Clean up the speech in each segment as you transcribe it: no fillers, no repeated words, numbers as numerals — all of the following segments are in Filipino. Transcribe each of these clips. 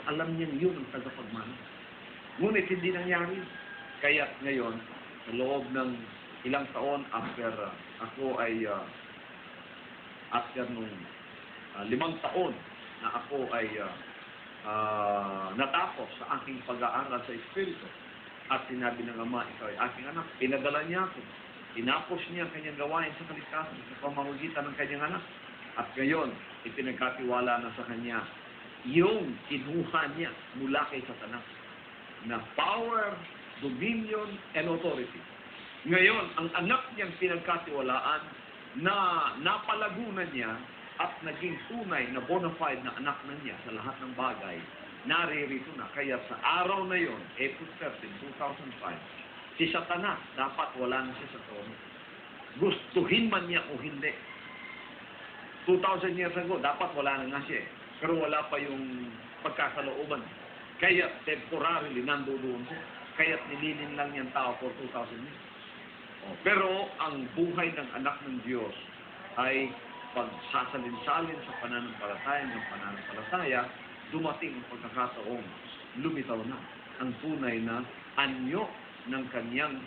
alam niya yun ang tagapagmana. Ngunit hindi nangyari. Kaya ngayon, sa loob ng ilang taon after ako ay after nung 5 taon na ako ay natapos sa aking pag-aaral sa Espiritu at sinabi ng Ama, ikaw ay aking anak, pinadala niya ako. Tinapos niya ang kanyang gawain sa kaligtasan sa pamamagitan ng kanyang anak. At ngayon, ipinagkatiwala na sa kanya yung kinuha niya mula kay Satanas na power, dominion, and authority. Ngayon, ang anak niyang pinagkatiwalaan na napalagunan niya at naging tunay na bona fide na anak na niya sa lahat ng bagay, naririto na. Kaya sa araw na yon, April 13, 2005, si Satanas dapat wala na siya sa trono. Gustuhin man niya o hindi. 2,000 years ago, dapat wala na nga siya. Pero wala pa yung pagkakalooban. Kaya temporarily nandoon siya. Kaya nililin lang niyang tao for 2,000 years. Pero ang buhay ng anak ng Diyos ay pagsasalin-salin sa pananampalataya, dumating ang pagkakataong lumitaw na ang tunay na anyo ng kanyang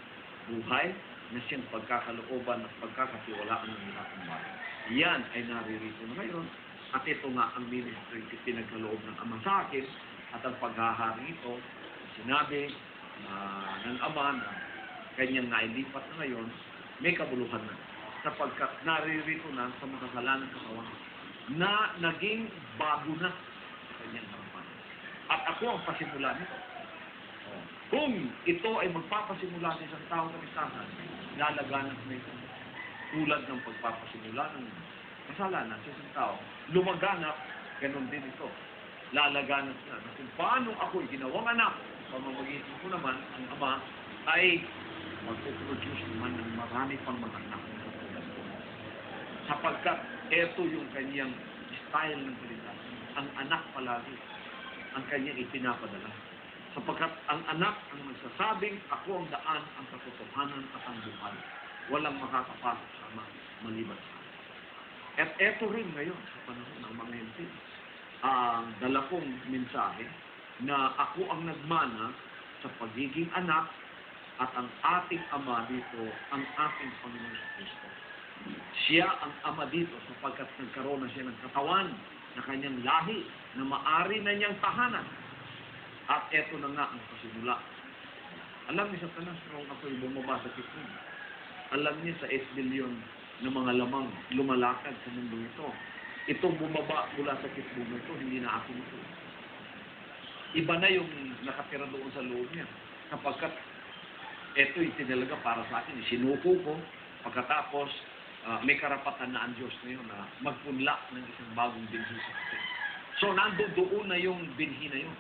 buhay na siyang pagkakalooban at pagkakatiwalaan ng lahat ng bagay. Yan ay naririto na ngayon. At ito nga ang ministry pinagkaloob ng Ama sa akin at ang paghahari ito, sinabi ng Ama na kanyang nailipat na ngayon, may kabuluhan na. Sapagkat naririto na sa makasalanan katawan na naging bago na sa kanyang harapan. At ako ang pasimula nito. Kung ito ay magpapasimula sa isang taong kaligtasan, lalaganap na ito. Tulad ng pagpapasimula ng kasalanan sa isang tao, lumaganap, ganun din ito. Lalaganap na. Kung paano ako'y ginawang anak, pamamagitan ko naman, ang Ama ay magpuproduce naman ng marami pang mga anak. Sapagkat ito yung kanyang style ng kaligtasan. Ang anak palagi ang kanyang ipinapadala. Sapagkat ang anak ang nagsasabing, ako ang daan, ang katotohanan at ang buhay. Walang makakapasok sa Ama maliban sa akin. At eto rin ngayon sa panahon ng mga hentil, ang dala kong mensahe na ako ang nagmana sa pagiging anak at ang ating Ama dito, ang ating Panginoon Kristo. Siya ang Ama dito sapagkat nagkaroon na siya ng katawan na kanyang lahi na maari na niyang tahanan. At eto na nga ang pasimula. Alam niya sa Satanas nung ako'y bumaba sa kitchen. Alam niya sa 8 billion na mga lamang lumalakad sa mundo ito. Itong bumaba mula sa kitchen ito, hindi na akin ito. Iba na yung nakatira doon sa loob niya. Kapagkat ito'y tinalaga para sa akin. Sinuko ko. Pagkatapos, may karapatan na ang Diyos ngayon na magpunla ng isang bagong binhi sa atin. So, nandoon na yung binhi na yun.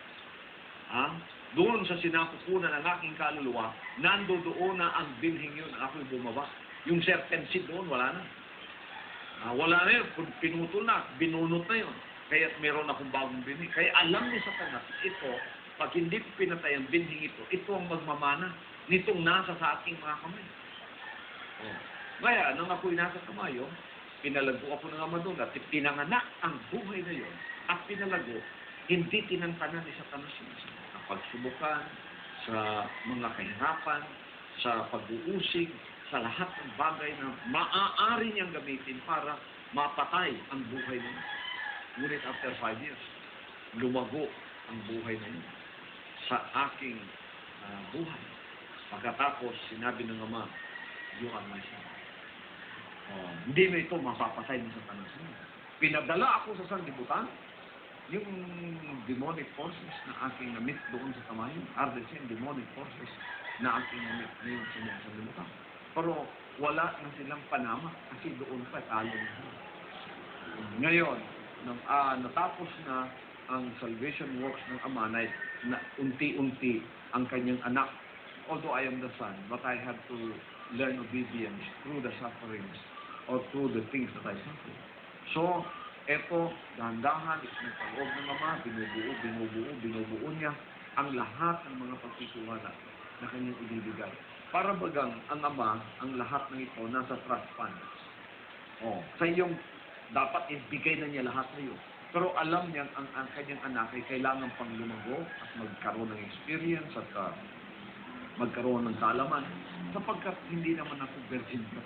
Doon sa sinapupunan ng aking kaluluwa, nandoon na ang binhing yun. Ako'y bumaba. Yung serpent seed doon, wala na. Wala na yun. Pinutol na, binunot na yun. Kaya meron akong bagong binhi. Kaya alam ni Satanas, ito, pag hindi pinatay ang binhing ito ang magmamana nitong nasa sa ating mga kamay. Kaya, nang ako'y nasa kamayo, pinalago ako ng Ama doon at pinanganak ang buhay na yun at pinalago, hindi tinangkanan ni Satanas yun. Sa pagsubukan, sa mga kahirapan, sa pag-uusig, sa lahat ng bagay na maaari niyang gamitin para mapatay ang buhay na yun. Ngunit after 5 years, lumago ang buhay na yun sa aking buhay. Pagkatapos, sinabi ng Ama, you are my son. Hindi na ito mapapatay ni Satanas. Pinadala ako sa sanlibutan, yung demonic forces na aking namit doon sa kamayo, are the same demonic forces na aking namit ngayon sa mga sanlibutan. Pero wala na silang panama kasi doon pa talo na. Ngayon, nang natapos na ang salvation works ng Ama na unti-unti ang kanyang anak, although I am the son, but I have to learn obedience through the sufferings or through the things that I suffer. So, eto, dahan-dahan, isinagkaloob ng Ama, binubuo niya ang lahat ng mga pagtitiwala na kanyang ibibigay. Para bagang ang Ama, ang lahat ng ito nasa trust fund. Sa iyong, dapat ibigay na niya lahat na yun. Pero alam niya ang kanyang anak ay kailangan pang lumago at magkaroon ng experience at magkaroon ng kaalaman sapagkat hindi naman ako virgin pa.